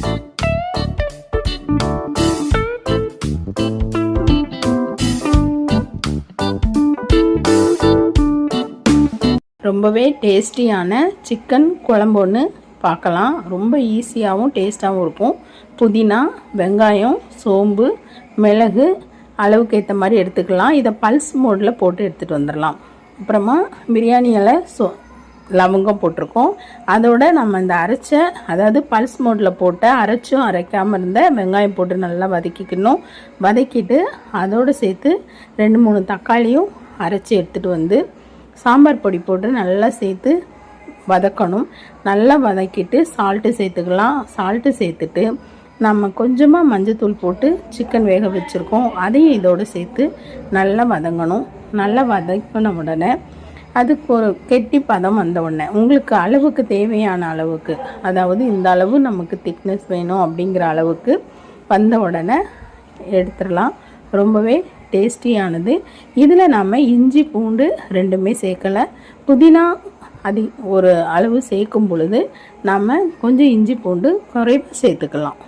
ரொம்பவே டேஸ்டியான சிக்கன் குழம்பு ஒன்று பார்க்கலாம். ரொம்ப ஈஸியாகவும் டேஸ்ட்டாகவும் இருக்கும். புதினா, வெங்காயம், சோம்பு, மிளகு அளவுக்கு ஏற்ற மாதிரி எடுத்துக்கலாம். இதை பல்ஸ் மோடில் போட்டு எடுத்துகிட்டு வந்துடலாம். அப்புறமா பிரியாணி இலை, லவங்கம் போட்டிருக்கோம். அதோட நம்ம இந்த அதாவது பல்ஸ் மோடில் போட்ட அரைச்சும் அரைக்காமல் இருந்த வெங்காயம் போட்டு நல்லா வதக்கிக்கணும். வதக்கிட்டு அதோடு சேர்த்து 2-3 தக்காளியும் அரைச்சி எடுத்துகிட்டு வந்து சாம்பார் பொடி போட்டு நல்லா சேர்த்து வதக்கணும். நல்லா வதக்கிட்டு சால்ட்டு சேர்த்துக்கலாம். சால்ட்டு சேர்த்துட்டு நம்ம கொஞ்சமாக மஞ்சத்தூள் போட்டு சிக்கன் வேக வச்சுருக்கோம், அதையும் இதோடு சேர்த்து நல்லா வதங்கணும். நல்லா வதக்கின உடனே அதுக்கு ஒரு கெட்டி பதம் வந்த உடனே உங்களுக்கு அளவுக்கு தேவையான அளவுக்கு, அதாவது இந்த அளவு நமக்கு திக்னஸ் வேணும் அப்படிங்கிற அளவுக்கு வந்த உடனே எடுத்துடலாம். ரொம்பவே டேஸ்டியானது. இதில் நம்ம இஞ்சி பூண்டு 2மே சேர்க்கலை. புதினா ஒரு அளவு சேர்க்கும் பொழுது நம்ம கொஞ்சம் இஞ்சி பூண்டு குறைவாக சேர்த்துக்கலாம்.